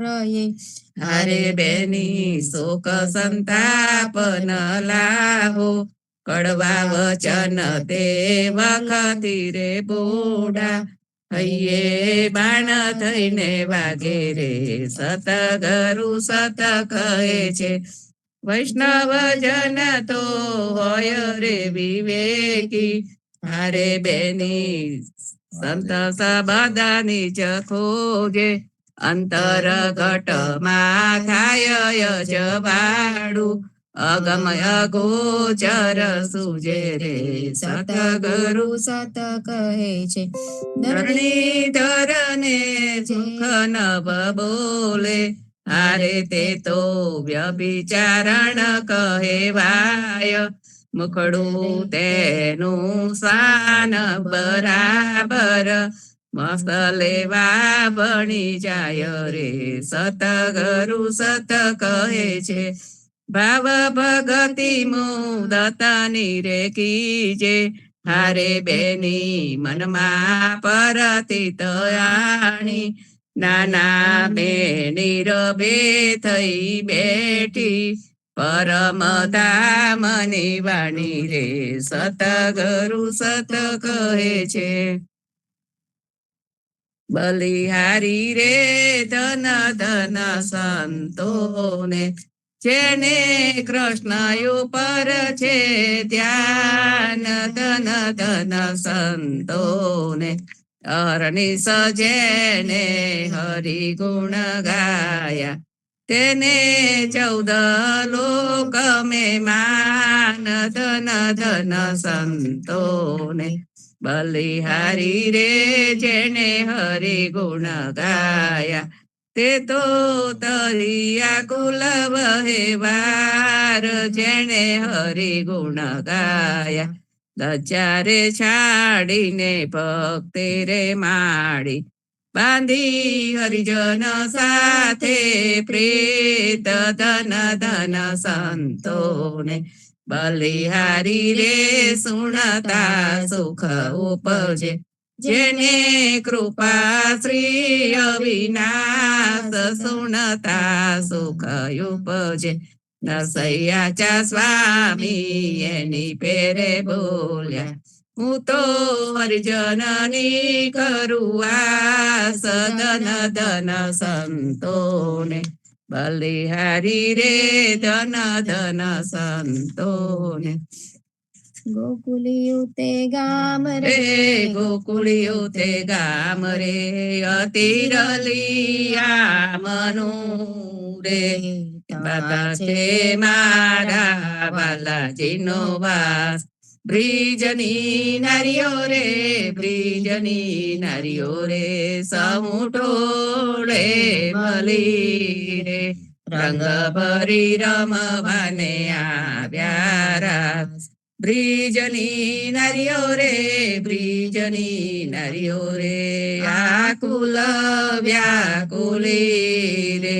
રયે. હારે બેની શોક સંતાપ ન લાવો, કડવા વચન તે વખતી રે બોડા, હૈયે બાણ થઈને વાગે રે સતગરુ સત કહે છે. વૈષ્ણવ જન તો હોય રે વિવેકી, હારે બેની સંત સબદાની જ ખોજે, અંતર ઘટમાં થાય જવાડું, અગમય ગોચર સુજે રે સતગરુ સત કહે છે. ધરણીધર ને સુખ નવ બોલે, હારે તે તો વ્યભિચારણ કહેવાય, મુખડું તેનું સ્વાન બરાબર, મસ્ત લેવા બની જાય રે સતગરુ સત કહે છે. ભાવ ભગતિ મુદતની રે કીજે, હારે બેની મનમાં પરતિત આણી, નાના બેની રબે થઈ બેઠી, પરમ ધામની વાણી રે સતગરુ સત કહે છે. બલિહારી રે ધન ધન સંતોને, જેને કૃષ્ણ ઉપર છે ધ્યાન, ધન ધન સંતોને અરનિશ જેને હરિ ગુણ ગાયા, તેને 14 લોક મેં માન, ધન ધન સંતોને બલિહારી રે જેને હરિ ગુણ ગાયા, તે તો તરિયા કુલ વહેવાર, જેને હરિ ગુણ ગાયા, દચારે છાડીને ભક્તિ રે માડી, બાંધી હરિજન સાથે પ્રેત, ધન ધન સંતોને બલિહારી રે સુણતા સુખ ઉપજે, જેને કૃપા શ્રી અવિનાશ, સુણતા સુખ ઉપજે. નરસૈયાચા સ્વામી એની પેરે બોલ્યા, હું તો હરિજનની કરું આસ, ધન ધન સંતોને બલિહારી રે ધન ધન સંતોને. ગોકુલિયું તે ગામ રે, ગોકુળિયું તે ગામ રે, અતિરલિયા મનું રે, બાતા છે મારા બાલાજીનો વાસ, બ્રિજની નારીઓ રે, બ્રિજની નારીઓ રે, સમૂટોળે મળી રે, રંગ ભરી રમવાને આવ્યા રાસ, બ્રિજની નારીઓ રે, બ્રિજની નારીઓ રે, આકુલ વ્યાકુલી રે,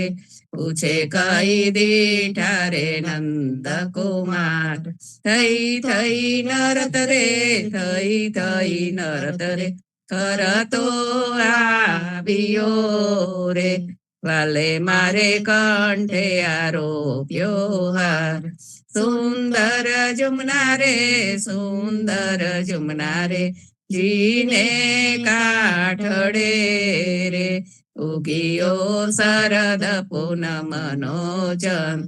પૂછે કઈ દીઠા રે નંદ કુમાર, થઈ થઈ નરત રે, થઈ થઈ નરત રે, કરતો આવ્યો રે, વાલે મારે કંઠે આરોપ્યો હાર, સુંદર જુમના રે, સુંદર જુમના રે, જીને કાઠડે રે, ઉગિયો શરદ પૂનમનો ચંદ,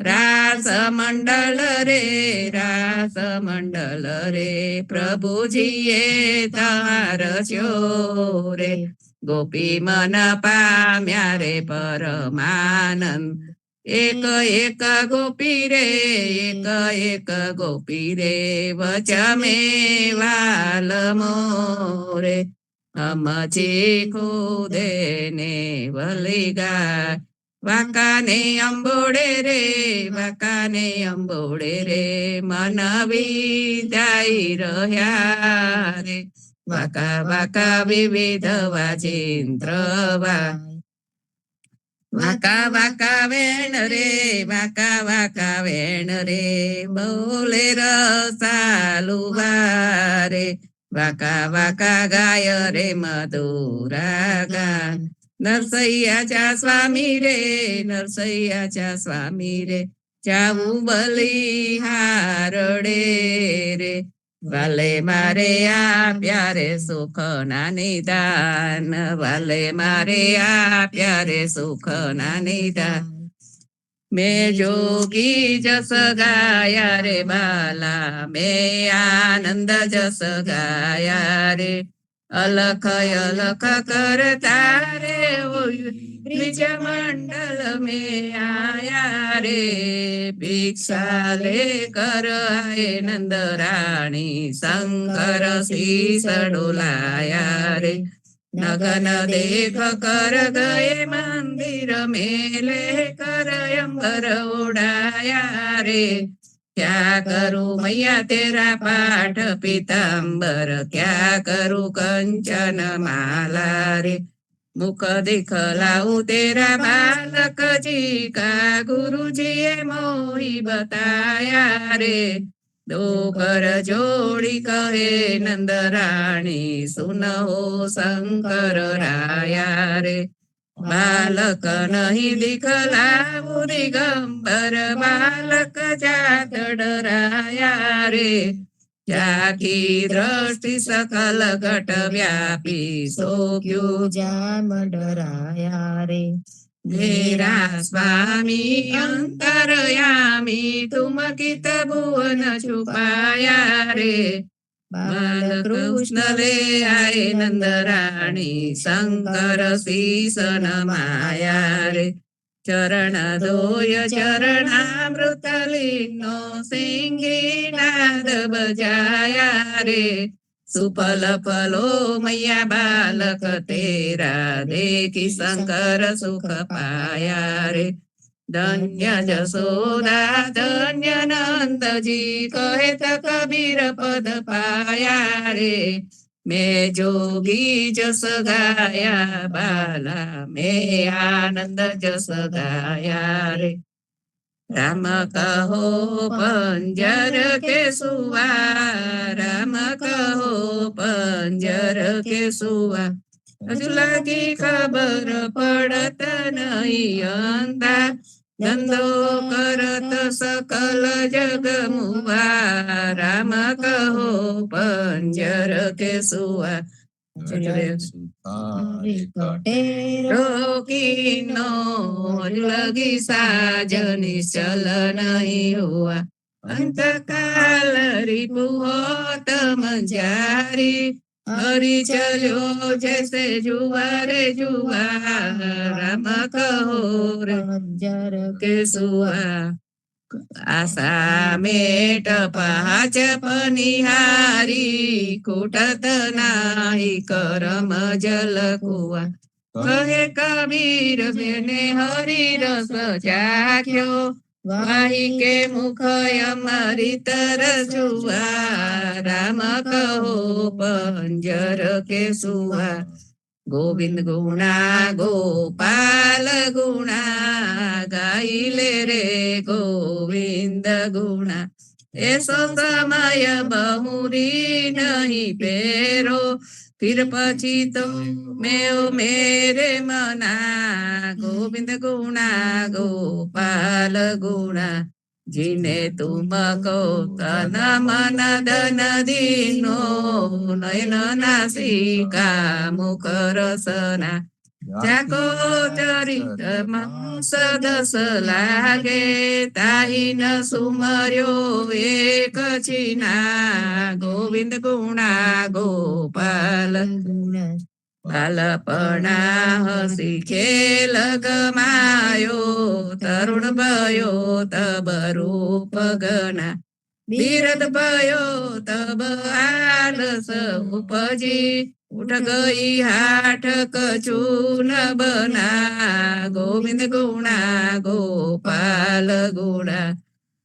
રાસ મંડળ રે, રાસ મંડળ રે, પ્રભુજીએ તારસ્યો રે, ગોપી મન પામ્યા રે પરમાનંદ, એક એક ગોપી રે, એક એક ગોપી રે, વચમે વાલમો રે, અમચી ખુદે ને વલી ગાય, વાકાને અંબોડે રે, વાકાને અંબોડે રે, મન વિદાય રહ્યા રે, વાકા વાકા વિવિધ વાજિંત્ર વાય, વાકા વાકા વેણ રે, વાકા વાકા વેણ રે, બોલે રસાલુવા રે, વાકા વાકા ગાય રે મધુરા ગાન, નરસૈયાચા સ્વામી રે, નરસૈયાચા સ્વામી રે, જાવું બલિહારડે રે, વાલે મારે આપ્યા રે સુખ ના નિદાન, વાલે મારે આપ્યા રે સુખ ના નિદાન. મેં જોગી જસ ગાયા રે બાલા, મેં આનંદ જસ ગાયા રે, અલખ અલખ કરતા રે બ્રિજ મંડલ મેં આયા રે, ભિક્ષા લે કર આય નંદ રાણી, શંકર શીશ ડોલાયા રે, નગન દેખ કર ગયે મંદિર મેલે, કર અંબર ઉડાયા રે, ક્યા કરું મૈયા તેરા પાઠ પીતાંબર, ક્યા કરું કંચન માલા રે, મુખ દિખલાઉ તેરા બાલક જી કા, ગુરુજીએ મોહી બતાયા રે, દો કર જોડી કહે નંદ રાણી, સુનહો શંકર રાયા રે, બાલક નહીં દિખલાવું દિગંબર, બાલક જાત ડરાયા રે, જાકી દ્રષ્ટિ સકલ ઘટ વ્યાપી, સો ક્યું જામ ડરાયા રે, મેરા સ્વામી અંતરયામી, તુમ કિત ભુવન છુપાયા રે, બાલકૃષ્ણ લે આય નંદ રાણી, શંકર શીશ નમાયા રે, ચરણ ધોય ચરણામૃત લીનો, સિંગી નાદ બજાયા રે, સુફલ ફલો મૈયા બાલક તેરા, દેખી શંકર સુખ પાયા રે, ધન્ય જશોદા ધન્ય નંદજી, કહે ત કબીર પદ પાયા રે, મેં જોગી જસ ગાયા બાલા, મેં આનંદ જસ ગાયા રે, રામ કહો પંજર કે સુવા, રામ કહો પંજર કે સુવા, હજુ લાગી ખબર પડત નહીં અંધા, ધંધો કરત સકલ જગ મુવા, રામ કહો પંજર કે સુવા, રોકીનો લગી સાજની ચલ નહીં હુઆ, અંતકાલ રિપુ હોત મંજારી, હરી ચલ્યો જૈસે જુआ રે જુआ, રામ કહો રે પંજર કે સુआ, આશા મેટ પહાચ પનિહારી, ખૂટત નાહી કરમ જલ કુઆ, કહે કબીર બેને હરી રસ ચાખ્યો, વાહી કે મુખ અમૃત રજુઆ, રામ કહો પંજર કે સુआ, ગોવિંદ ગુણા ગોપાલ ગુણા, ગાઈલે રે ગોવિંદ ગુણા, એસો સમય બહુરી નહીં પેરો, ફિર પછી તો મેરે મના, ગોવિંદ ગુણા ગોપાલ ગુણા, જીને તુમ કો તન મન ધન દીનો, નયન નાસિકા મુખ રસના, જાકો ચરિત સદસ લાગે, તાહી ન સુમર્યો એક છીના, ગોવિંદ ગુણા ગોપાલ ગુણ, બાલપણા હસી ખેલ ગમાયો, તરુણ ભયો તબ રૂપ ગના, બિરદ ભયો તબ આલસ ઉપજી, ઉઠ ગઈ હાઠ કછું ન બના, ગોવિંદ ગુણા ગોપાલ ગુણા,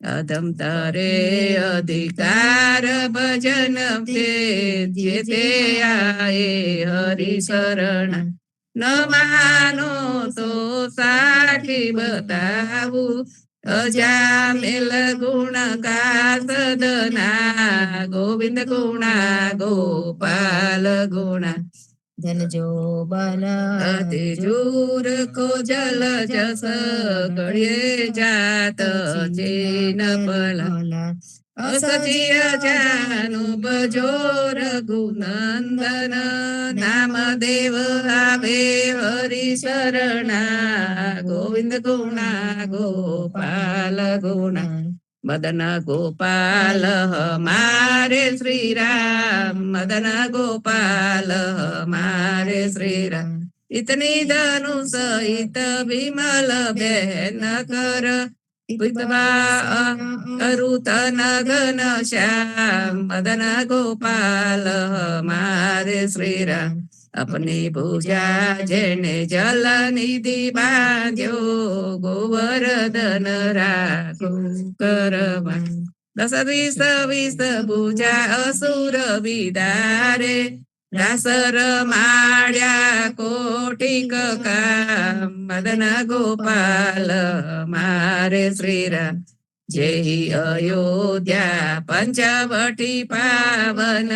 અધમ તારે અધિકાર ભજન જે તે આયે હરિ શરણ, ન માનો તો સાખી બતાવું, અજામેલ ગુણ કા સદના, ગોવિંદ ગુણા ગોપાલ ગુણા, ધન જો બન અતિ જૂર કો જલ જસ કળિયે જાત ચીન પલા અસજીય જાનુ બજો રઘુનંદન નામ દેવ આવે હરિ શરણા ગોવિંદ ગુણા ગોપાલ ગુણા મદન ગોપાલ મારે શ્રી રામ મદન ગોપાલ મારે શ્રી રામ ઇતની ધનુષ ઇત વિમલ બેન કર વિધવા અરુતન ઘન શ્યામ મદન ગોપાલ મારે શ્રી રામ अपनी पूजा जेने जल निधि बांध्यो गोवर्धन राखो करवा दस विष विष पूजा असुर विदारे रासर माळ्या कोटिक काम मदन गोपाल मारे श्रीराम जय अयोध्या पंचवटी पावन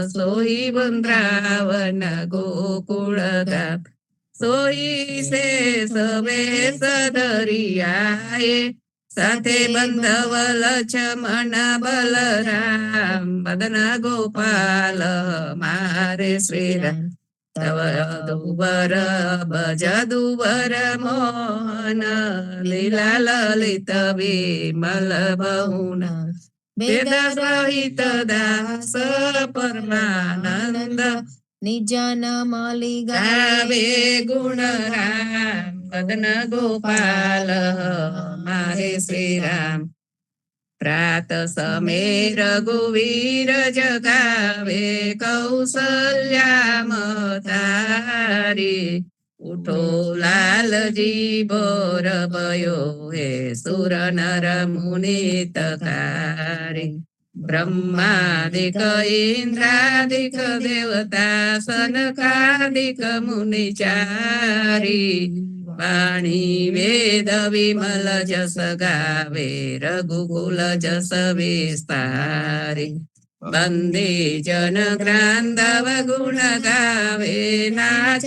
सोई वृंदावन गोकुल धाम सोई से सवे सदरियाए साथे बंधव लक्ष्मण बलराम मदन गोपाल मारे श्रीराम तव दुबर भज दुबर मोहन लीला ललित विमल बहुन वेद सहित दास परमानंद નિજન મલી ગાવે ગુણ રામ મદન ગોપાલ મારે શ્રી રામ પ્રાત સમે રઘુવીર જગાવે કૌશલ્યામ તારી ઉઠો લાલજી બોર ભયો હે સુર નર મુનિ તકારી બ્રહ્માદિક ઇન્દ્રાદિક દેવતા સનકાદિક મુનિ ચારી વાણી વેદ વિમલ જસ ગાવે રઘુકુલ જસ વિસ્તારી વંદે જન ગ્રાંધવ ગુણ ગાવે નાચ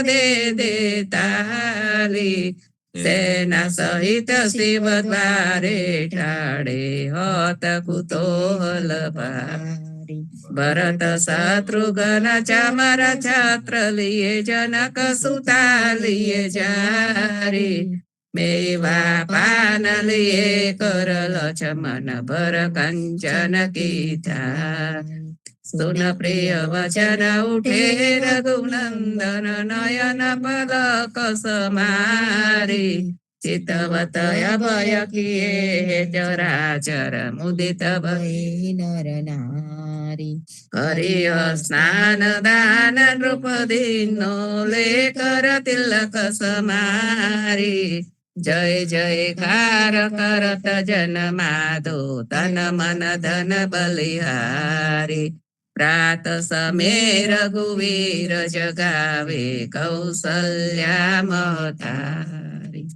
દે દે તાલી સેના સહિત શિવ દ્વારે ઠાડે હોત કુતોહલ ભારી ભરત શત્રુઘ્ન ચામર છત્ર લીએ જનક સુતા લીએ જારી મેવા પાન લીએ કર લક્ષ્મણ ભર કંચન કીધા સુન પ્રિય વચન ઉઠે રઘુનંદન નયન પલક સમારી ચિતવત અભય કિયે ચરાચર મુદિત ભય નર નારી હરિય સ્નાન દાન નૃપદીનો લેકર તિલક સમારી જય જયકાર કરત જન માધો તન મન ધન બલિહારી પ્રાત સમે રઘુવીર જગાવે કૌશલ્યા મતારી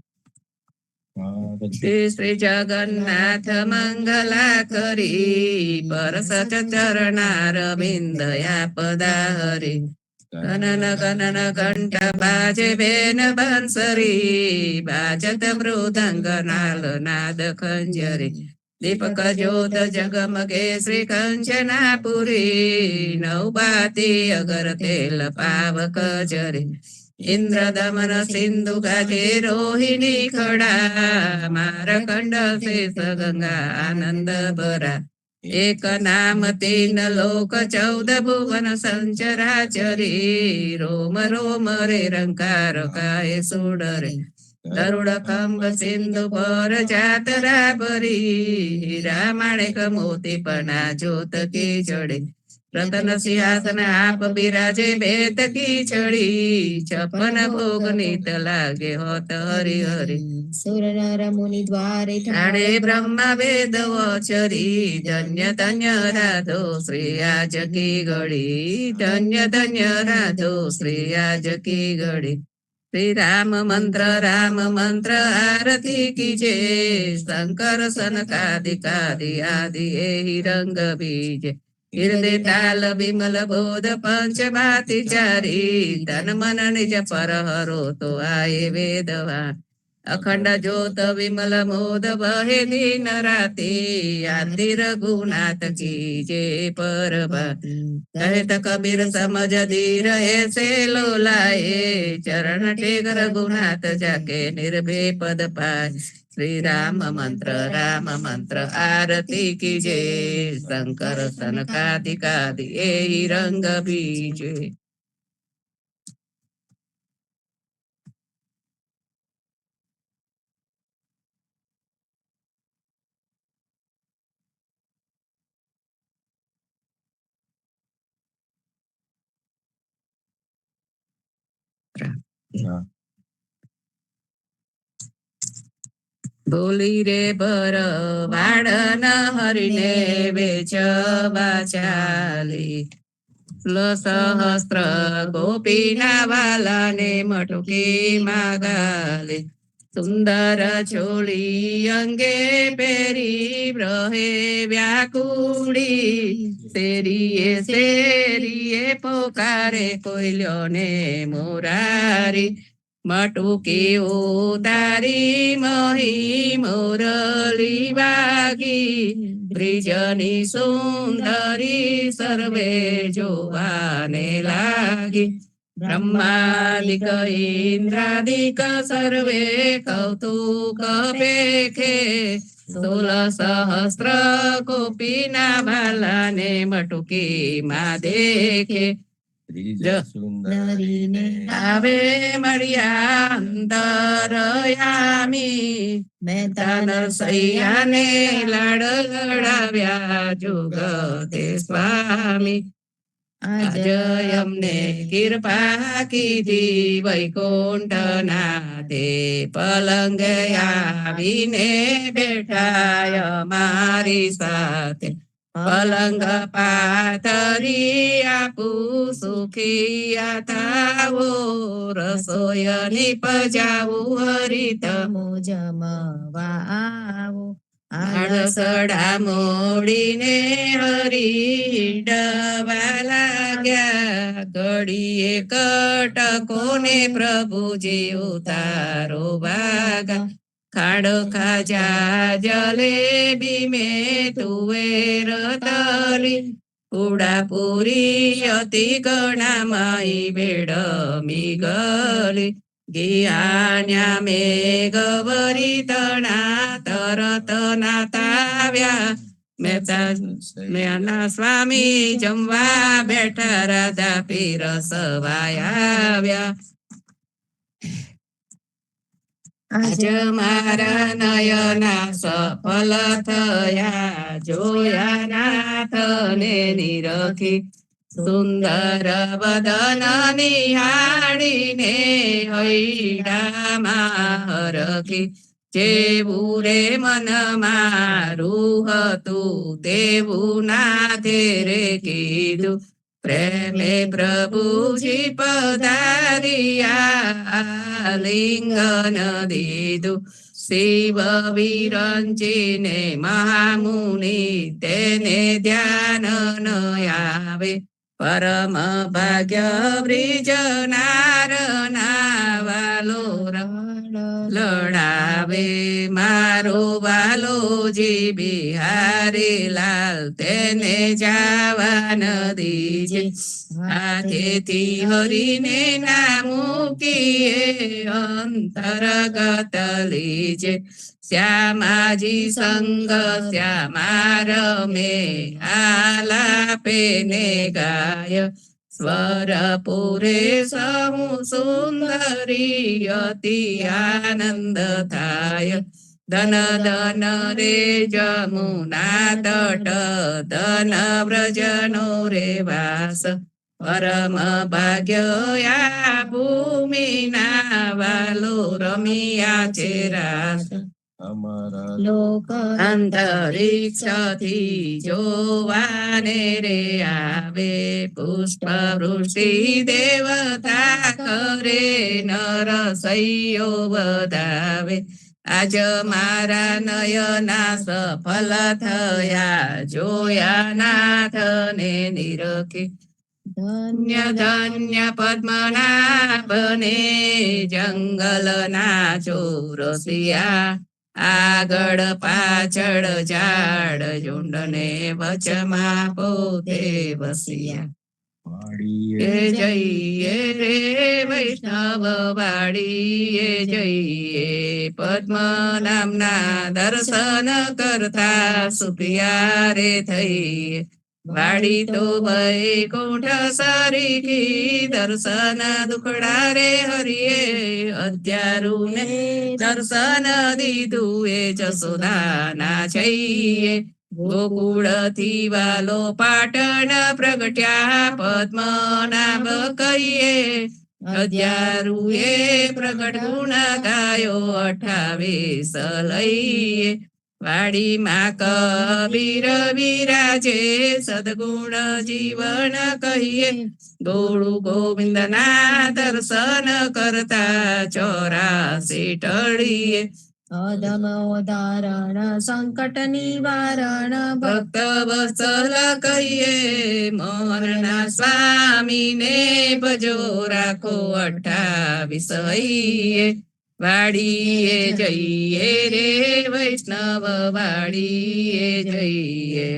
શ્રી જગન્નાથ મંગલા કરી પરસત ચરણારવિંદયા પદાહરી ગણન ગણન ઘંટ બાજે બેન બંસરી બાજત મૃદંગ નાલ નાદ ખંજરી દીપક જ્યોત જગમગે શ્રી કંચનાપુરી નવબાતી અગર તેલ પાવક જરી ઇન્દ્ર દમન સિંધુ ગાજે રોહિણી ખડા મારકંડ શેષ ગંગા આનંદ ભરા એક નામ તીન લોક 14 ભુવન સંચરાચરી રોમ રોમ રે રંકાર કાય સુડરે ગરુડ કંબ સિંધુ પર જાતરા ભરી રામાણેક મોતી પના જ્યોત કી જડે રતન સિંહાસન આપ બિરાજે બેત કી છડી 56 ભોગ નીત લાગે હોત હરિ હરિ સુર નર મુનિ દ્વારે ઠાડે બ્રહ્મા વેદ વચરી ધન્ય ધન્ય રાધો શ્રી આજ કી ઘડી ધન્ય ધન્ય રાધો શ્રી આજ કી ઘડી શ્રી રામ મંત્ર આરતી કીજે શંકર સનકાદિ કાદિ આદિ એ રંગ બીજે હૃદય તાલ વિમલ બોધ પંચમાતી ચારી ધન મન નિજ પર હરો તો આયે વેદવા અખંડ જ્યોત વિમલ મોદ બહે દિન રાતે આદિ રઘુનાથ કી જે પરબા કહેત કબીર સમજ ધીર એસે લોલાએ ચરણ ટેક રઘુનાથ જાકે નિર્ભે પદ પાય શ્રી રામ મંત્ર આરતી કી જય શંકર સનકાદિ એ રંગ બીજે બોલી રે બર વાડ ન હરીને વેચવા ચાલી સહસ્ત્ર ગોપીના વાલાને મટુકી માગાલે સુંદર ચોળી અંગે પેરી રહે વ્યાકુડી શેરીએ પોકારે કોઈલ્યો ને મોરારી મટુકી ઉતારી મહી મોરલી વાગી બ્રિજની સુંદરી સર્વે જોવાને લાગી બ્રહ્માદિક ઇન્દ્રાદિક સર્વે કૌતુક પેખે 16 સહસ્ત્ર ગોપીના બાલાને મટુકી માં દેખે નરીને આવે મળ્યા અંતરયામી મહેતા નરસૈયાને લાડ લડાવ્યા જુગતે સ્વામી આજ અમને કૃપા કીધી વૈકુંઠના તે પલંગે આવીને બેઠાય મારી સાથે પલંગ પાથરી આપું સુખી થાવો રસોય નિપજાવું હરિત જમવા આવો આડસડા મોડીને હરીડવા લાગ્યા ઘડીએ કટકોને પ્રભુજી ઉતારો વાગા ખાડ ખાજા જલેબી મેં તુવેર તલી ઉડાપુરી અતિ ગણામાઈ બેડમી ગલી ગિયાન્યા મેઘવરી તણા તરત નાતાવ્યા મેના સ્વામી જમવા બેઠા રાધા પીરસવાયા આજ મારા નયના સફલ થયા જોયા નાથને નિરખી સુંદર વદન નિહાળીને હૈડામાં હરખી જેવું રે મન મારું હતું તેવું નાથે રે કીધું પ્રેમે પ્રભુજી પધારિયા લિંગન દીધું શિવ વિરંચીને મહામુનિ તેને ધ્યાન ન આવે પરમ ભાગ્ય બ્રિજ નારના વાલો લડાવે મારો વાલોજી બિહારી લાલ તેને જાવા ન દીજે હાથેથી હરીને ના મૂકીએ અંતરગત લીજે શ્યામાજી સંગ શ્યામા રમે આલાપે ને ગાય સ્વર પુરે સહુ સુંદરી અતિ આનંદ થાય ધન ધન રે જમુના તટ ધન વ્રજનો રે વાસ પરમ ભાગ્ય આ ભૂમિના વાલો રમિયા છે રાસ લોક અંતરિક્ષથી જોવાને રે આવે પુષ્પ વૃષ્ટિ દેવતા કરે નર સૈયો વધાવે આજ મારા નયના સફલ થયા જોયા નાથને નિરખી ધન્ય ધન્ય પદ્મનાભને જંગલના ચોરસિયા આગળ પાછળ ઝાડ ઝુંડને વચમાં પોતે વસિયા એ જઈએ રે વૈષ્ણવ વાડીએ જઈએ પદ્મ નામના દર્શન કરતા સુખિયા રે થઈએ વાડી તો વૈકુંઠ સરીખી દર્શન દુખડા રે હરિએ અધ્યારું ને દર્શન દીધું એ જસોદાના છઈએ ગોકુળ થી વાલો પાટણ પ્રગટ્યા પદ્મનાભ કહીએ અધ્યારું એ પ્રગટ ગુણ ગાયો 28 લઈએ વાડીમાં કબીર વિરાજે સદગુણ જીવન કહીએ ગોળુ ગોવિંદના દર્શન કરતા 84 ટળીએ અધમ ઉદાહરણ સંકટ નિવારણ ભક્ત વત્સલ કહીએ મોહનના સ્વામીને ભજો રાખો 28 વાડીએ જઈએ રે વૈષ્ણવ વાડીએ જઈએ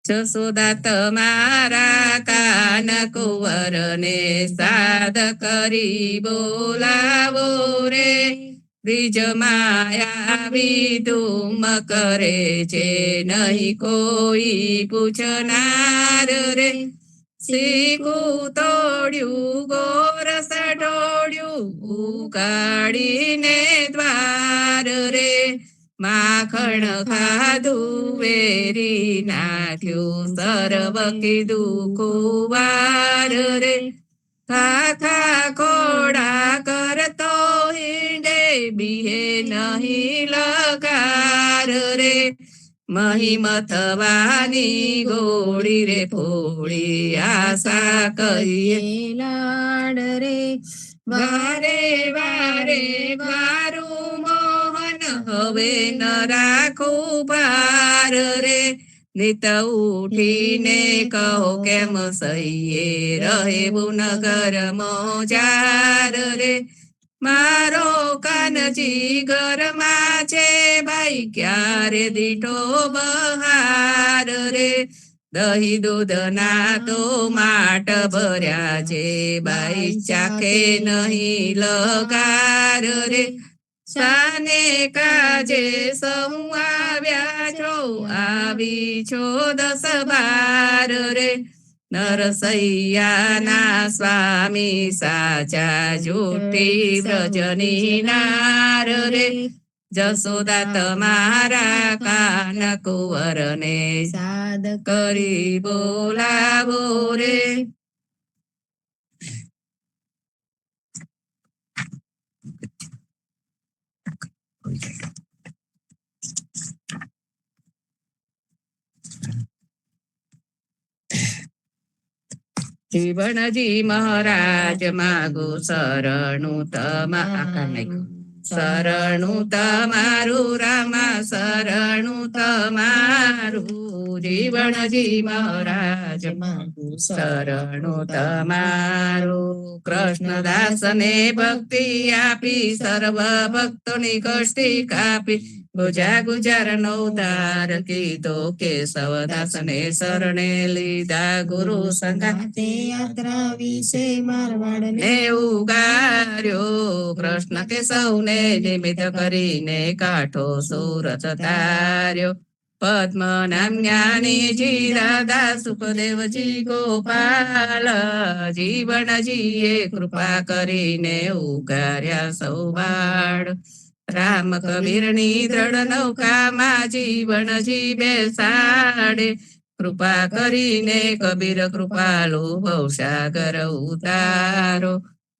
જસોદા તમારા કાન કુંવરને સાદ કરી બોલાવો રે બ્રિજ માયા વિધુમ કરે છે નહીં કોઈ પૂછનાર રે શીખું તોડ્યું ગોરસ ઢોળ્યું ઉકાળીને દ્વાર રે માખણ ખાધું વેરી નાખ્યું સર્વ કીધું કુવાર રે ખાખા ખોડા કરતો હિંડે બીહે નહીં લગાર રે મહિમ થવાની ગોળી રે ફોડી આશા કહીએ લાડ રે વારે વારે વારું મોહન હવે ન રાખું ભાર રે નિત ઉઠીને કહો કેમ સહીએ રહેવું નગર મોજાર રે મારો કાનજી ઘરમાં છે ભાઈ ક્યારે દીઠો બહાર રે દહીં દૂધના તો માટ ભર્યા છે બાઈ ચાખે નહીં લગાર રે સાને કાજે સૌ આવ્યા છો આવી છો 10-12 રે નરસૈયાના સ્વામી સાચા જૂઠી વ્રજની નાર રે જસોદા તમારા કાન કુંવરને સાદ કરી બોલાવો રે જીવણજી મહારાજ માગો શરણું શરણું તમારું રામા શરણું તમારું જીવણજી મહારાજ શરણું તમારું કૃષ્ણદાસને ભક્તિ આપી સર્વ ભક્તોની કષ્ટી કાપી ગુજારનો ઉદ્ધાર કીધો કેશવદાસને શરણે લીધા ગુરુ સંગાતે યાત્રા વિશે મારવાડને ને ઉગાર્યો કૃષ્ણ કેશવને નિમિત્ત કરીને કાઠો સુરત તાર્યો પદ્મ નામ જ્ઞાનીજી દાદા સુખદેવજી ગોપાલ જીવણજીએ કૃપા કરીને ઉગાર્યા સૌ બાળ રામ કબીરની દ્રઢ નૌકામાં જીવણજી બેસાડે કૃપા કરીને કબીર કૃપાલુ ભવસાગર ઉતારો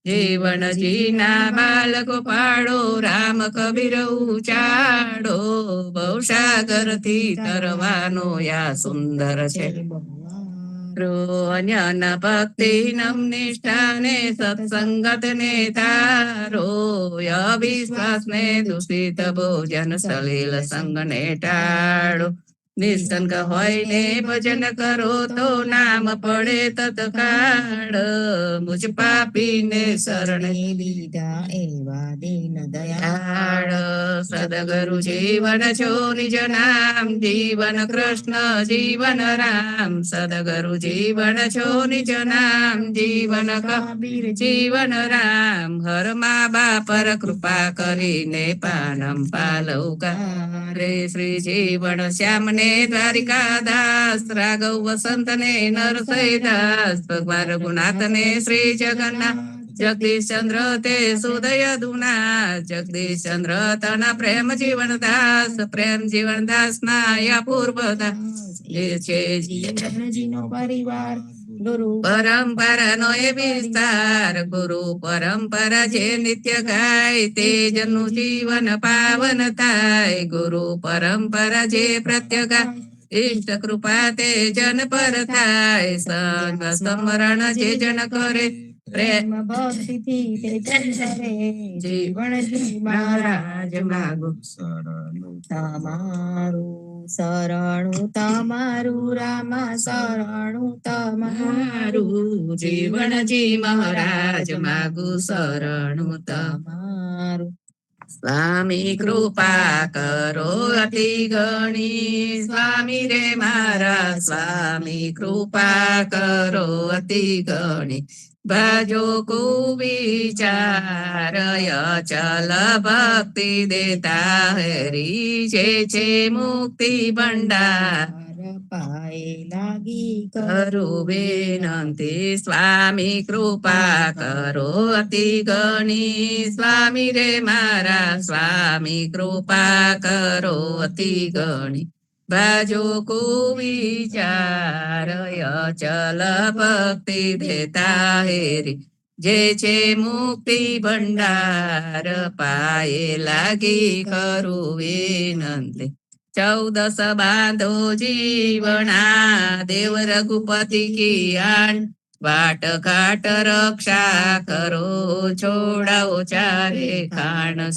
જીવણજીના બાલકો પાડો રામ કબીર ઉચાડો ભવસાગર થી તરવાનો યા સુંદર છે અન્યન ભક્તિ નમ નિષ્ઠાને સત્સંગત ને તારો અવિશ્વાસ ને દૂષિત ભોજન સલીલ સંગ ને ટાળો નિસંગ હોય ને ભજન કરો તો નામ પડે તત્કાળ મુજ પાપીને શરણે લીધા એવા દીન દયાળ સદગુરુ જીવન છો નિજ નામ જીવન કૃષ્ણ જીવન રામ સદગુરુ જીવન છો નિજ નામ જીવન કબીર જીવન રામ હર મા બાપર કૃપા કરીને પાનમ પાલવકા રે શ્રી જીવન શ્યામ ને દ્વારિકા દાસ રાઘવ વસંત ને નરસૈદાસ ભગવાન રઘુનાથ ને શ્રી જગન્નાથ જગદીશ ચંદ્ર તે સુદય દુના જગદીશ ચંદ્ર તના પ્રેમ જીવન દાસ ના પૂર્વ જે છે જીવનજીનો પરિવાર ગુરુ પરંપરા નો એ વિસ્તાર ગુરુ પરંપરા જે નિત્ય ગાય તે જનું જીવન પાવન થાય ગુરુ પરંપરા જે પ્રત્યગા ઇષ્ટ કૃપા તે જન પર થાય સંગ સ્મરણ જે જન કરે પ્રેમ ભક્તિથી તે કરે જીવનજી મહારાજ માગો તમારું શરણું તમારું રામા શરણું તમારું જીવનજી મહારાજ માગુ શરણું તમારું સ્વામી કૃપા કરો અતિ ગણી સ્વામી રે મારા સ્વામી કૃપા કરો અતિ ગણી ભજો કુવિચાર ચલ ભક્તિ દેતા હરી છે મુક્તિ ભંડાર પાએ લાગી કરું વિનંતી સ્વામી કૃપા કરો અતિ ગણી સ્વામી રે મારા સ્વામી કૃપા કરો અતિ ગણી બાજો કુવિચાર ચલ ભક્તિ દેતા હેરી જે છે મુક્તિ ભંડાર પાયે લાગી કરું વિનંતી 14 બાંધો જીવણા દેવ રઘુપતિ કી આણ વાટ ઘાટ રક્ષા કરો છોડાઓ ચારે ખાણ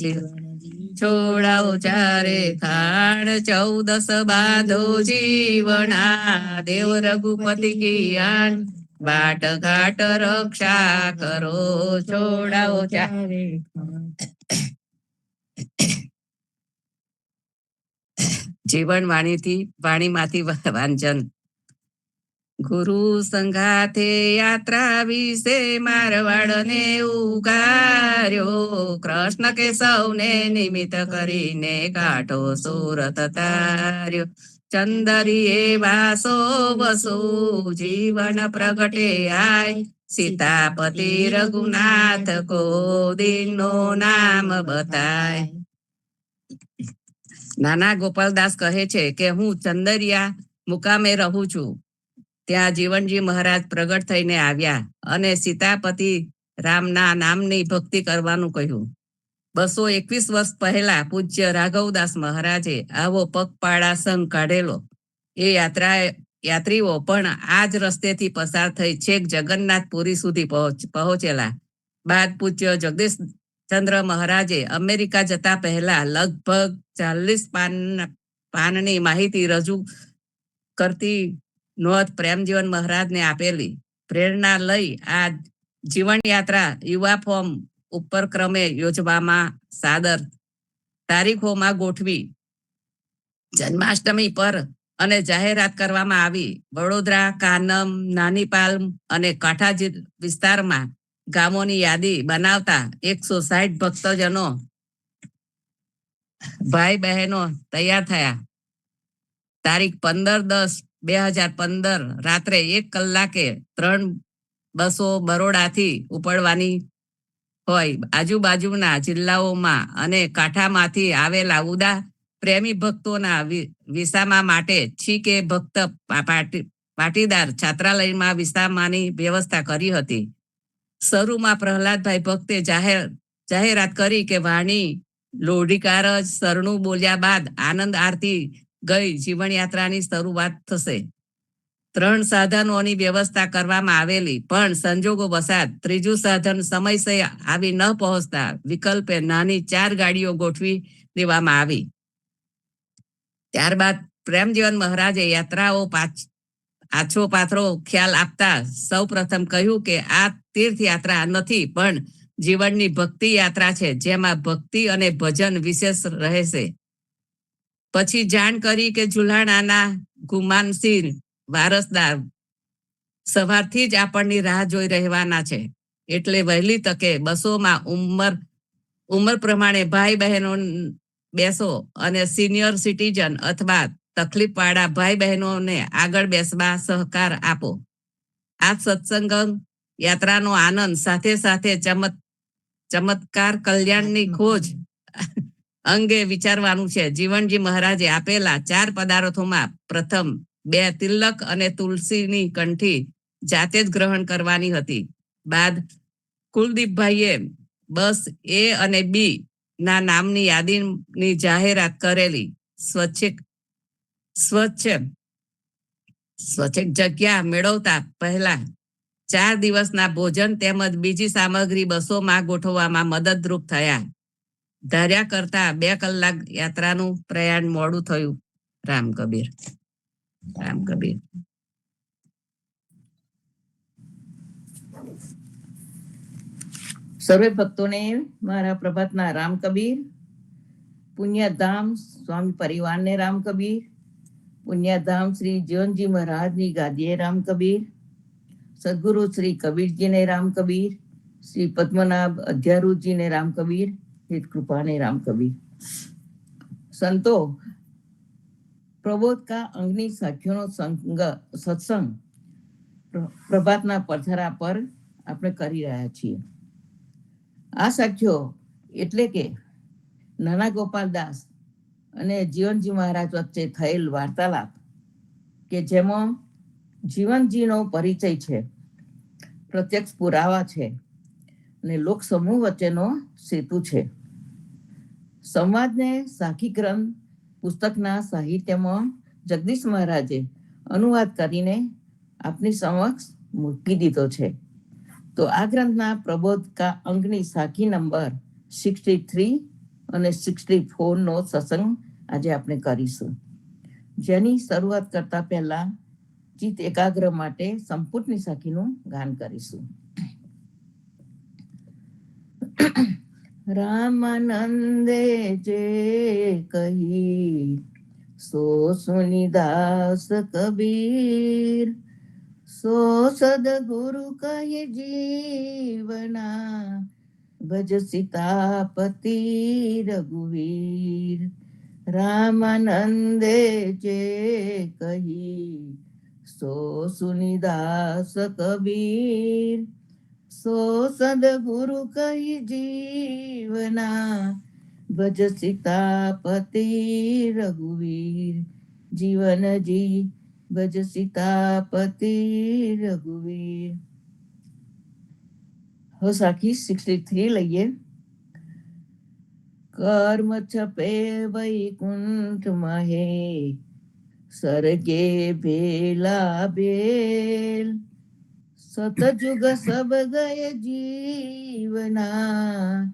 છોડાઓ ચારે ખાણ 14 બાંધો જીવણા દેવ રઘુપતિ કી આણ વાટ ઘાટ રક્ષા કરો છોડાઓ ચારે જીવન વાણીમાંથી વાંચન ગુરુ સંઘાથે યાત્રા વિશે મારવાડ ને ઉગાર્યો કૃષ્ણ કે સૌને નિમિત્ત કરીને કાઢો સુરત તાર્યો ચંદરીએ વાસો વસુ જીવન પ્રગટે આય સીતાપતિ રઘુનાથ કો દિનનો નામ બતાય નાના ગોપાલદાસ કહે છે કે હું ચંદરિયા મુકામે રહું છું ત્યાં જીવનજી મહારાજ પ્રગટ થઈને આવ્યા અને સીતાપતિ રામના નામની ભક્તિ કરવાનું કહ્યું 221 વર્ષ પહેલા પૂજ્ય રાઘવદાસ મહારાજે આવો પગપાળા સંઘ કાઢેલો એ યાત્રીઓ પણ આ જ રસ્તેથી પસાર થઈ છેક જગન્નાથપુરી સુધી પહોંચેલા બાદ પૂજ્ય જગદીશ ચંદ્ર મહારાજે અમેરિકા જતા પહેલા લગભગ 40 પાનની માહિતી રજૂ કરતી નોંધ પ્રેમજીવન મહારાજને આપેલી પ્રેરણા લઈ આ જીવન યાત્રા યુવા ફોર્મ ઉપર ક્રમે યોજવામાં સાદર તારીખોમાં ગોઠવી જન્માષ્ટમી પર અને જાહેરાત કરવામાં આવી વડોદરા કાનમ નાનીપાલ અને કાંઠા વિસ્તારમાં ગામોની યાદી બનાવતા 160 ભક્તજનો ભાઈ બહેનો તૈયાર થયા તારીખ 15/10/2015 રાત્રે 1 કલાકે 3 બસો બરોડાથી ઉપડવાની હોય આજુબાજુના જિલ્લાઓમાં અને કાંઠામાંથી આવેલા ઉદા પ્રેમી ભક્તોના વિસામા માટે છીકે ભક્ત પાટીદાર છાત્રાલયમાં વિસામાની વ્યવસ્થા કરી હતી શરૂમાં પ્રહલાદભાઈ ભક્તે જાહેરાત કરી કે વાણી લોઢીકાર જ સરણું બોલ્યા બાદ આનંદ આરતી ગઈ જીવન યાત્રાની શરૂઆત થશે 3 સાધનોની વ્યવસ્થા કરવામાં આવેલી, પણ સંજોગો વસાત ત્રીજું સાધન સમયસર આવી ન પહોંચતા વિકલ્પે નાની 4 ગાડીઓ ગોઠવી દેવામાં આવી. ત્યારબાદ પ્રેમજીવન મહારાજે યાત્રાઓ આછો પાથરો ખ્યાલ આપતા સૌ પ્રથમ કહ્યું કે આ તીર્થયાત્રા નથી, પણ જીવનની ભક્તિ યાત્રા છે, જેમાં ભક્તિ અને ભજન વિશેષ રહેશે. પછી જાણ કરી કે જુલાણાના ગુમાનસિંહ વારસદાર સવારથી જ આપણની રાહ જોઈ રહેવાના છે, એટલે વહેલી તકે બસોમાં ઉંમર પ્રમાણે ભાઈ બહેનો બેસો અને સિનિયર સિટીઝન અથવા તકલીફવાળા ભાઈ બહેનોને આગળ બેસવા સહકાર આપો. આ સત્સંગ યાત્રાનો આનંદ સાથે સાથે ચમત્કાર કલ્યાણની ખોજ અંગે વિચારવાનું છે. જીવનજી મહારાજે આપેલા 4 પદાર્થોમાં પ્રથમ 2 તિલક અને તુલસીની કંઠી જાતે જ ગ્રહણ કરવાની હતી. બાદ કુલદીપભાઈએ બસ A અને B ના નામની યાદીની જાહેરાત કરેલી. સ્વચ્છ જગ્યા મેળવતા પહેલા 4 દિવસના ભોજન તેમજ બીજી સામગ્રી બસોમાં ગોઠવવામાં મદદરૂપ થયા. ધાર્યા કરતા 2 કલાક યાત્રાનું પ્રયાણ મોડું થયું. રામ કબીર. સર્વે ભક્તોને મારા પ્રભાતના રામ કબીર. પુણ્યધામ સ્વામી પરિવારને રામ કબીર. પુણ્યધામ શ્રી જીવનજી મહારાજની ગાદીએ રામ કબીર. સદગુરુ શ્રી કબીરજીને રામ કબીર. શ્રી પદ્મનાભ અધ્યારૂજીને રામ કબીર. હિત કૃપાને રામ કબીર. સંતો, પ્રબોધ કા અંગની સાખીઓનો સત્સંગ પ્રભાતના પથરા પર આપણે કરી રહ્યા છીએ. આ સાખીઓ એટલે કે નાના ગોપાલદાસ અને જીવનજી મહારાજ વચ્ચે થયેલ વાર્તાલાપ કે જેમાં જીવનજીનો પરિચય છે, પ્રત્યક્ષ પુરાવા છે અને લોક સમૂહ વચ્ચેનો સેતુ છે. સંવાદને સાખી ગ્રંથ પુસ્તકના સાહિત્યમાં જગદીશ મહારાજે અનુવાદ કરીને આપની સમક્ષ મૂકી દીધો છે. તો આ ગ્રંથના પ્રબોધ કા અંગની સાખી નંબર 63 અને 64 નો સત્સંગ આજે આપણે કરીશું. જેની શરૂઆત કરતા પહેલા ચિત્ત એકાગ્ર માટે સંપૂર્ણની સાખીનું ગાન કરીશું. રામાનંદે જે કહી સો સુનિદાસ કબીર, સો સદગુરુ કહે જીવના, ભજ સીતાપતિ રઘુવીર. રામાનંદે જે કહી સો સુનિદાસ કબીર, સો સદગુરુ કહી જીવના, ભજ સીતાપતિ રઘુવીર. જીવનજી ભજ સીતાપતિ રઘુવીર. હવે સાખી 63 લઈએ. કર્મ છપે વૈકુંઠ મહે, સરગે ભેલા ભેલ, સતજુગ સબ ગય જીવના,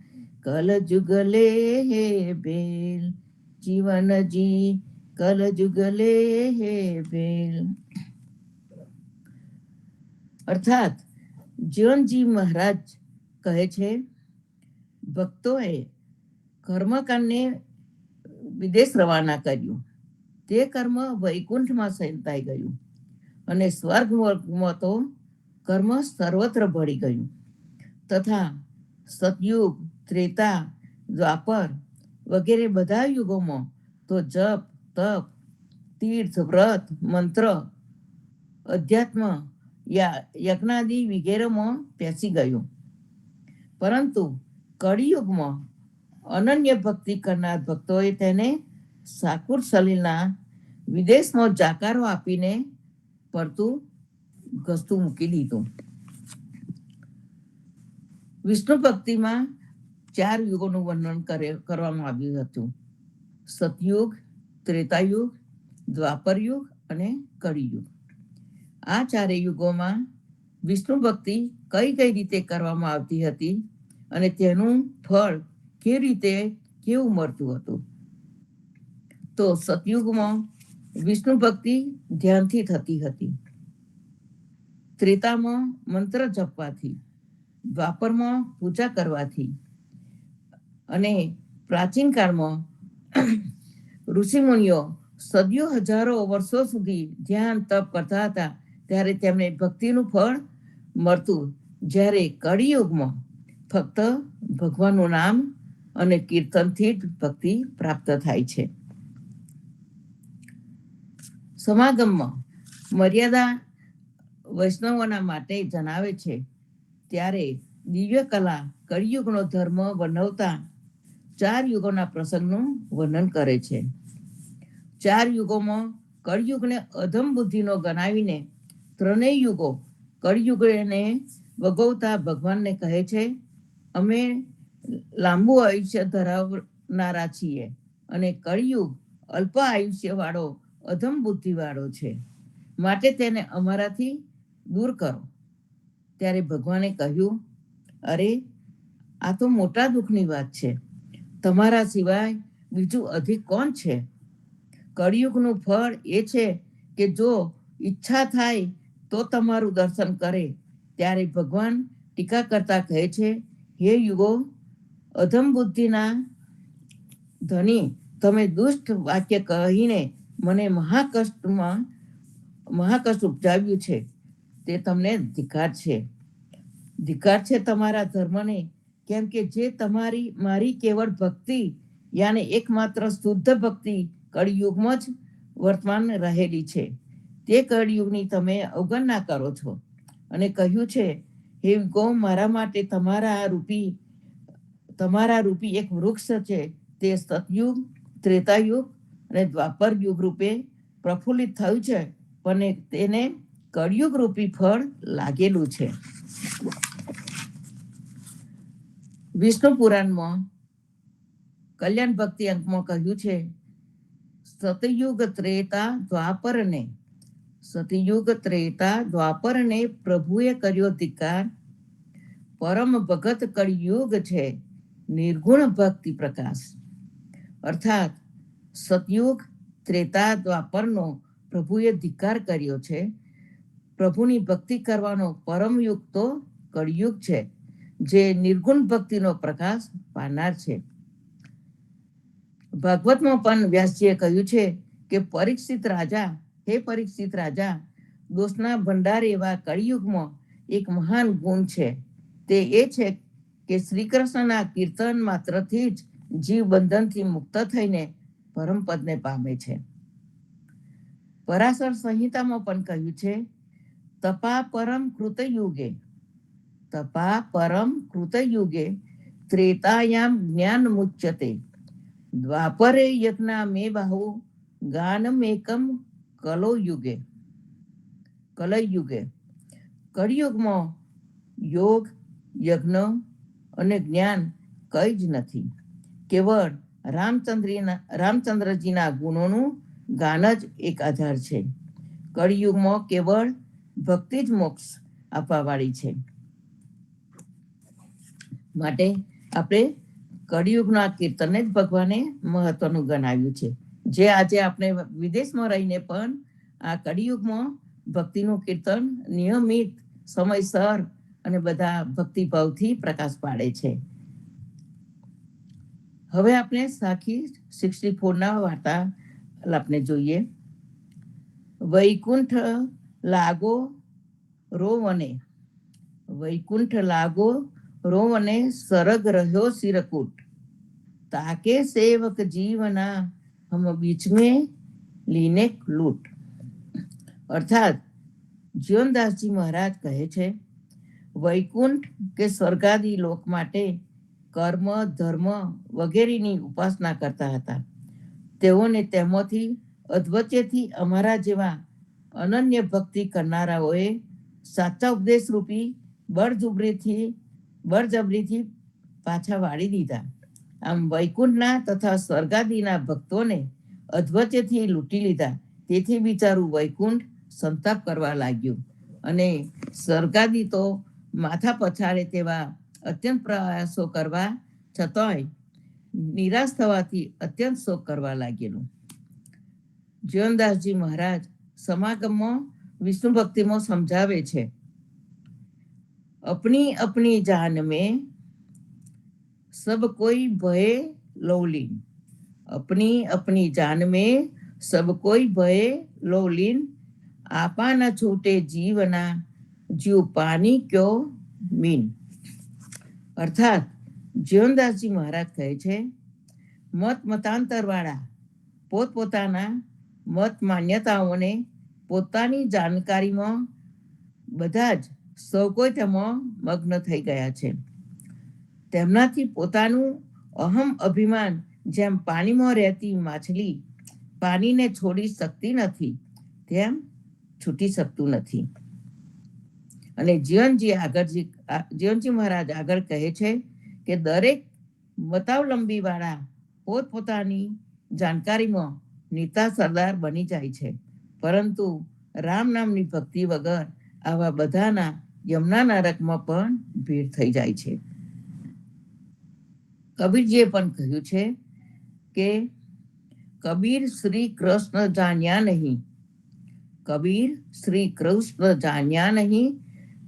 કલ જુગ લે હે ભેલ. જીવનજી કલ જુગ લે હે ભેલ. અર્થાત જીવનજી મહારાજ કહે છે, ભક્તોએ કર્મકાંડને વિદેશ રવાના કર્યું. તે કર્મ વૈકુંઠમાં સંતાઈ ગયું અને સ્વર્ગમાં તો કર્મ સર્વત્ર ભળી ગયું. તથા સતયુગ, ત્રેતા, દ્વાપર વગેરે બધા યુગોમાં તો જપ, તપ, તીર્થ, વ્રત, મંત્ર, અધ્યાત્મ, યજ્ઞાદિ વગેરેમાં પેસી ગયું. પરંતુ કળિયુગમાં અનન્ય ભક્તિ કરનાર ભક્તોએ તેને સાકુર સલીલના વિદેશમાં જાકારો આપીને પડતું ઘસતું મૂકી દીધું. વિષ્ણુ ભક્તિમાં 4 યુગોનું વર્ણન કરવામાં આવ્યું હતું: સતયુગ, ત્રેતાયુગ, દ્વાપરયુગ અને કળિયુગ. આ ચારે યુગોમાં વિષ્ણુ ભક્તિ કઈ કઈ રીતે કરવામાં આવતી હતી અને તેનું ફળ કેવી રીતે કેવું મળતું હતું. તો સતયુગમાં વિષ્ણુ ભક્તિ ધ્યાનથી થતી હતી. ત્રેતામાં મંત્ર જપવાથી, દ્વાપરમાં પૂજા કરવાથી અને પ્રાચીન કાળમાં ઋષિમુનિઓ સદીઓ હજારો વર્ષો સુધી ધ્યાન તપ કરતા હતા, ત્યારે તેમને ભક્તિનું ફળ મળતું. જ્યારે કળિયુગમાં ફક્ત ભગવાનનું નામ અને કીર્તનથી જ ભક્તિ પ્રાપ્ત થાય છે. સમાગમમાં મર્યાદા વૈષ્ણવોના માટે જણાવે છે, ત્યારે દિવ્ય કલા કળિયુગનો ધર્મ વર્ણવતા 4 યુગોના પ્રસંગનું વર્ણન કરે છે. 4 યુગોમાં કળિયુગને અધમ બુદ્ધિનો ગણાવીને 3 યુગો કળિયુગને ભોગવતા ભગવાનને કહે છે, અમે લાંબુ આયુષ્ય ધરાવનારા છીએ અને કળિયુગ અલ્પ આયુષ્ય વાળો અધમ બુદ્ધિ વાળો છે, માટે તેને અમારાથી દૂર કરો. ત્યારે ભગવાને કહ્યું, અરે આ તો મોટા દુઃખની વાત છે. તમારા સિવાય બીજું અધિક કોણ છે? કળિયુગનું ફળ એ છે કે જો ઈચ્છા થાય તો તમારું દર્શન કરે. ત્યારે ભગવાન ટીકા કરતા કહે છે, હે યુગો, અધમ બુદ્ધિના ધની, તમે દુષ્ટ વાક્ય કહીને મને મહાકષ્ટ ઉપજાવ્યું છે, તે તમને ધિક્કાર છે. ધિક્કાર છે તમારા ધર્મને, કેમ કે જે મારી કેવળ ભક્તિ યાને એકમાત્ર શુદ્ધ ભક્તિ કળિયુગમાં જ વર્તમાન રહેલી છે, તે કળિયુગની તમે અવગણના કરો છો અને કહ્યું છે, હે ગો, મારા માટે તમારા રૂપી એક વૃક્ષ છે, તે સતયુગ, ત્રેતાયુગ અને દ્વાપર યુગ રૂપે પ્રફુલ્લિત થયું છે, પણ તેને કળિયુગ રૂપી ફળ લાગેલું છે. વિષ્ણુ પુરાણમાં કલ્યાણ ભક્તિ અંકમાં કહ્યું છે, સતયુગ ત્રેતા દ્વાપરને પ્રભુએ કર્યો ધિક્કાર. પરમ ભગત કળિયુગ છે, નિર્ગુણ ભક્તિ પ્રકાશ. અર્થાત સતયુગ, ત્રેતા, દ્વાપરનો પ્રભુએ ધિક્કાર કર્યો છે. પ્રભુની ભક્તિ કરવાનો પરમ યુગ તો કળિયુગ છે, જે નિર્ગુણ ભક્તિનો પ્રકાશ પાનાર છે. ભાગવતમાં પણ વ્યાસજીએ કહ્યું છે કે હે પરીક્ષિત રાજા, દોષના ભંડાર એવા કળિયુગમાં એક મહાન ગુણ છે. તે એ છે કે શ્રી કૃષ્ણના કીર્તન માત્રથી જ જીવ બંધનથી મુક્ત થઈને પરમ પદને પામે છે. પરાશર સંહિતામાં પણ કહ્યું છે, તપા પરમ કૃતયુગે ત્રેતાયામ જ્ઞાન મુચ્યતે, દ્વાપરે યજ્ઞા મે બાહુ ગાનમેકમ કલયુગે. કળિયુગમાં યોગ, યજ્ઞ અને જ્ઞાન કઈ જ નથી. કેવળ રામચંદ્રજીના ગુણોનું ગાન જ એક આધાર છે. કળિયુગમાં કેવળ ભક્તિ જ મોક્ષ આપવા વાળી છે. માટે આપણે કળિયુગના કીર્તનને જ ભગવાને મહત્વનું ગણાવ્યું છે. જે આજે આપણે વિદેશમાં રહીને પણ આ કળિયુગમાં ભક્તિનું કીર્તન નિયમિત, સમયસર અને બધા ભક્તિભાવથી પ્રકાશ પાડે છે. હવે આપણે સાખી 64ના વાર્તા આપણે જોઈએ. વૈકુંઠ લાગો રોવને સરગ રહ્યો સિરકુટ, તાકે સેવક જીવના હમ બીચ મેં લીને લૂટ. અર્થાત જીવનદાસજી મહારાજ કહે છે, વૈકુંઠ કે સ્વર્ગાદી લોક માટે કર્મ, ધર્મ વગેરેની ઉપાસના કરતા હતા. તેઓને તેમાંથી અધવચ્ચેથી અમારા જેવા અનન્ય ભક્તિ કરનારાઓએ સાચા ઉપદેશ રૂપી બળજબરીથી પાછા વાળી દીધા. આમ વૈકુંઠના તથા સ્વર્ગાદીના ભક્તોને અધવચ્ચેથી લૂંટી લીધા. તેથી બિચારું વૈકુંઠ સંતાપ કરવા લાગ્યું અને સ્વર્ગાદી તો માથા પછાડે તેવા અત્યંત પ્રયાસો કરવા છતાંય નિરાશ થવાથી અત્યંત શોક કરવા લાગેલું. જીવનદાસજી મહારાજ સમાગમમાં વિષ્ણુ ભક્તિમાં સમજાવે છે, अपनी अपनी जान में सब कोई भय लौलीन, अपनी अपनी जान में सब कोई भय लौलीन, आपा न छूटे जीवना जीव पानी क्यों मीन. અર્થાત જીવનદાસજી મહારાજ કહે છે, મતાંતર વાળા પોતપોતાના મત માન્યતાઓને પોતાની જાણકારીમાં બધા જ સૌ કોઈ તેમાં મગ્ન થઈ ગયા છે. તેમનાથી પોતાનું અહમ અભિમાન જેમ પાણીમાં રહેતી માછલી પાણીને છોડી શકતી નથી તેમ છૂટી શકતું નથી. અને જીવનજી મહારાજ આગળ કહે છે કે દરેક મતાવલંબી વાળા પોતપોતાની જાણકારીમાં નીતા સરદાર બની જાય છે, પરંતુ રામ નામની ભક્તિ વગર આવા બધાના યમુના નરકમાં પણ ભીડ થઈ જાય છે. કબીરજીએ પણ કહ્યું છે કે કબીર શ્રી કૃષ્ણ જાણ્યા નહીં, કબીર શ્રી કૃષ્ણ જાણ્યા નહીં,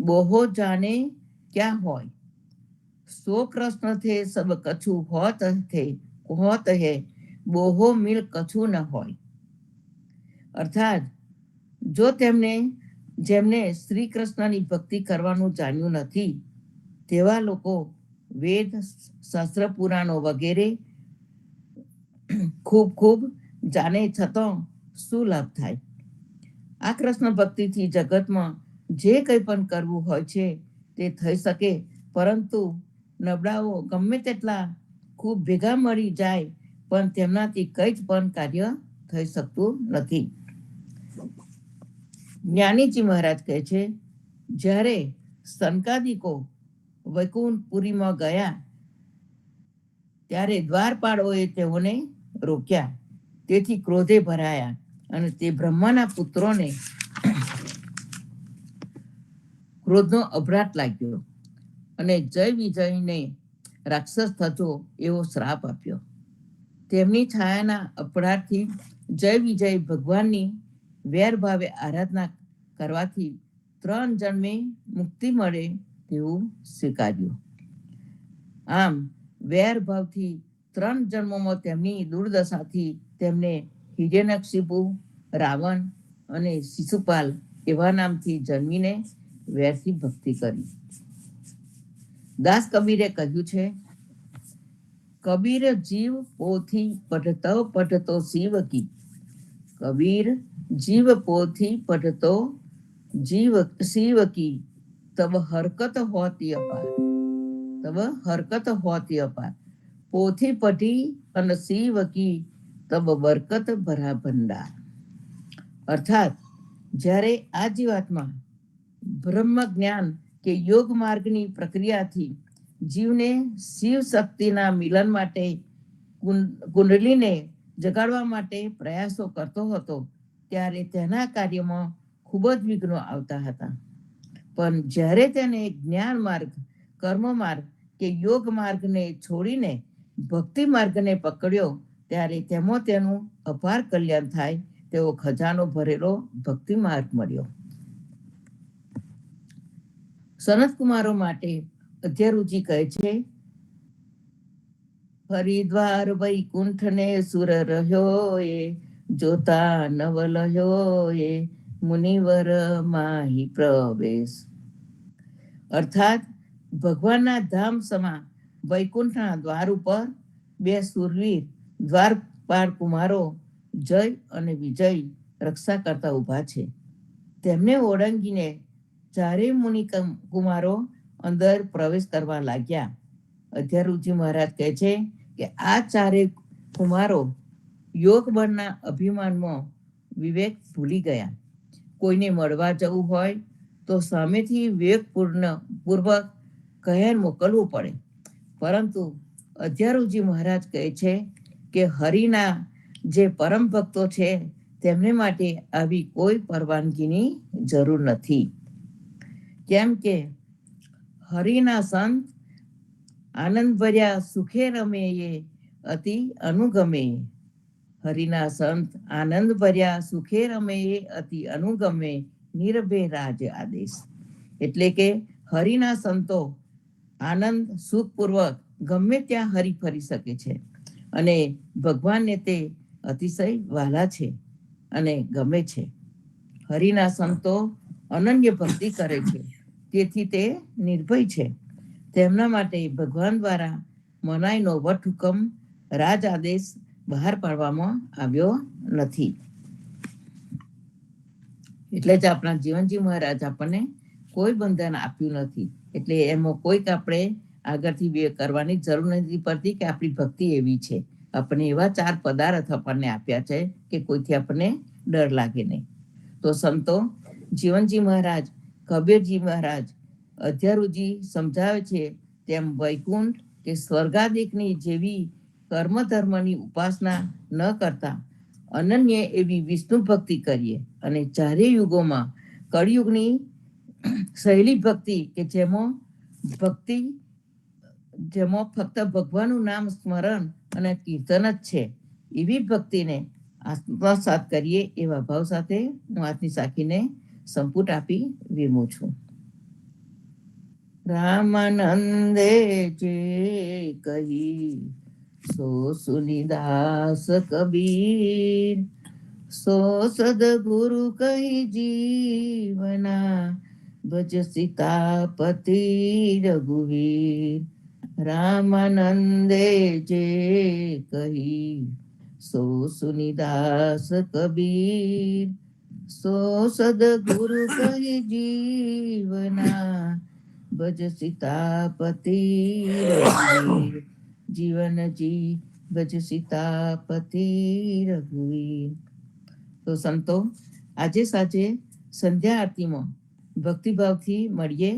બોહો જાને ક્યાં હોય, સો કૃષ્ણ થે સબ કછું હોત હે, બોહો મિલ કછું ન હોય. અર્થાત જો જેમને શ્રી કૃષ્ણની ભક્તિ કરવાનું જાણ્યું નથી તેવા લોકો વેદ શાસ્ત્ર પુરાણો વગેરે ખૂબ ખૂબ જાણે છતાં શું લાભ થાય. આ કૃષ્ણ ભક્તિથી જગતમાં જે કંઈ પણ કરવું હોય છે તે થઈ શકે, પરંતુ નબળાઓ ગમે તેટલા ખૂબ ભેગા મળી જાય પણ તેમનાથી કંઈ જ પણ કાર્ય થઈ શકતું નથી. જ્ઞાનીજી મહારાજ કહે છે, જ્યારે સનકાદિકો વૈકુંઠપુરીમાં ગયા ત્યારે દ્વારપાળોએ તેઓને રોક્યા, તેથી ક્રોધે ભરાયા અને તે બ્રહ્માના પુત્રોને ક્રોધનો અભરાટ લાગ્યો અને જય વિજયને રાક્ષસ થતો એવો શ્રાપ આપ્યો. તેમની છાયાના અપરાધથી જય વિજય ભગવાનની વેરભાવે આરાધના કરવાથી 3 જન્મે મુક્તિ મળે તેવું સ્વીકાર્યું. આમ વેરભાવથી 3 જન્મોમાં તેમની દુર્દશાથી તેમને હિરણ્યકશિપુ, રાવણ અને શિશુપાલ એવા નામથી જન્મીને વેરથી ભક્તિ કરી. દાસ કબીરે કહ્યું છે, કબીર જીવ પોથી પઢતો શિવ કી, કબીર જીવ પોથી પઢતો શિવ કી, તબ હરકત હોતી અપાર, તબ હરકત હોતી અપાર, પોથી પઢી અને શિવ કી, તબ બરકત ભરા ભંડાર. અર્થાત જ્યારે આ જીવાત્મા બ્રહ્મ જ્ઞાન કે યોગ માર્ગની પ્રક્રિયાથી જીવને શિવ શક્તિના મિલન માટે કુંડલીને જગાડવા માટે પ્રયાસો કરતો હતો ત્યારે તેના કાર્યમાં ખૂબ જ વિઘ્નો આવતા હતા. પણ જ્યારે તેને જ્ઞાન માર્ગ, કર્મ માર્ગ કે યોગ માર્ગને છોડીને ભક્તિ માર્ગને પકડ્યો ત્યારે તેમાં તેનું અપાર કલ્યાણ થાય તેવો ખજાનો ભરેલો ભક્તિ માર્ગ મળ્યો. સનત કુમારો માટે અધ્યરુચિ કહે છે, હરિદ્વાર વૈકુંઠને સુર રહ્યો એ, જોતા નવ લહ્યો એ, મુનિવર માહી પ્રવેશ. અર્થાત ભગવાનના ધામ સમા વૈકુંઠના દ્વાર ઉપર 2 સુરવીર દ્વારપાળ કુમારો જય અને વિજય રક્ષા કરતા ઊભા છે. તેમને ઓળંગીને 4 મુનિ કુમારો અંદર પ્રવેશ કરવા લાગ્યા. અધ્યરુચિ મહારાજ કહે છે કે આ 4 કુમારો યોગ બળના અભિમાનમાં વિવેક ભૂલી ગયા. કોઈને મળવા જવું હોય તો સામેથી વિવેકપૂર્વક કહેર મોકલવું પડે, પરંતુ અધ્યરુચિ મહારાજ કહે છે કે હરિના જે પરમ ભક્તો છે તેમને માટે આવી કોઈ પરવાનગીની જરૂર નથી. કેમ કે હરિના સંત આનંદ ભર્યા સુખે રમે એ અતિ અનુગમે. હરિના સંત આનંદ ભર્યા સુખે રમે એ અતિ અનુગમે નિરભે રાજ આદેશ. એટલે કે હરિના સંતો આનંદ સુખપૂર્વક ગમે ત્યાં હરી ફરી શકે છે અને ભગવાનને તે અતિશય વહાલા છે અને ગમે છે. હરિના સંતો અનન્ય ભક્તિ કરે છે, તેથી તે નિર્ભય છે. તેમના માટે ભગવાન દ્વારા મનાઈનો વટહુકમ રાજ આદેશ બહાર પાડવામાં આવ્યો નથી. એટલે જ આપણા જીવનજી મહારાજ આપણને કોઈ બંધન આપ્યું નથી. એટલે એમાં કોઈક આપણે આગળથી બે કરવાની જરૂર નથી પડતી કે આપણી ભક્તિ એવી છે. આપણને એવા 4 પદાર્થ આપણને આપ્યા છે કે કોઈથી આપણને ડર લાગે નહીં. તો સંતો જીવનજી મહારાજ, કબીરજી મહારાજ, અધ્યારુજી સમજાવે છે તેમ વૈકુંઠ કે સ્વર્ગાદિકની જેવી કર્મ ધર્મની ઉપાસના ન કરતા અનન્ય એવી વિષ્ણુ ભક્તિ કરીએ અને 4 યુગોમાં કળિયુગની સહેલી ભક્તિ કે જેમાં ફક્ત ભગવાનનું નામ સ્મરણ અને કીર્તન જ છે, એવી ભક્તિને આત્મસાત કરીએ એવા ભાવ સાથે હું આજની સાખીને સંપુટ આપી વિરમું છું. રામાનંદે જે કહી સો સુનિદાસ કબીર, સો સદગુરુ કહી જીવના ભજ સીતાપતિ રઘુવીર. રામાનંદે જે કહી સો સુનિદાસ કબીર, સો સદગુરુ કહી જીવના ભજ સીતાપતિ રઘુવીર. જીવનજી ભજ સીતાપતિ રઘુવીર. તો સંતો આજે સાંજે સંધ્યા આરતીમાં ભક્તિભાવથી મળીએ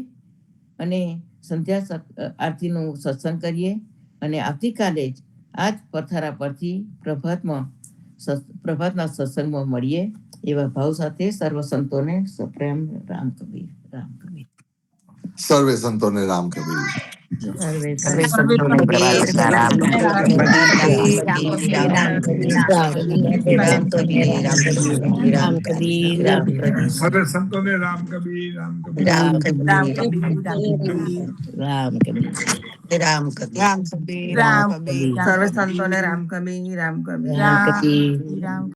અને સંધ્યા આરતીનું સત્સંગ કરીએ અને આવતીકાલે જ આ જ પથારા પરથી પ્રભાતના સત્સંગમાં મળીએ એવા ભાવ સાથે સર્વ સંતોને સપ્રેમ રામ કબીર. રામ કબીર. સર્વે સંતોને રામ કબીર. સર્વે સંતોને પ્રભાત રામ કબીર. રામ કબીર, રામ કબીર, રામ કબીર, રામ કબીર, રામ કબીર, સર્વે સંતોને રામ કબીર, રામ કબીર. રામ કબીર, રામ રામ કબીર, કબીર, રામ કબીર. રામ કબીર, રામ કબીર, રામ કબીર, રામ કબીર. સર્વ સંતોને રામ કબીર, રામ કબીર. રામ કબીર. રામ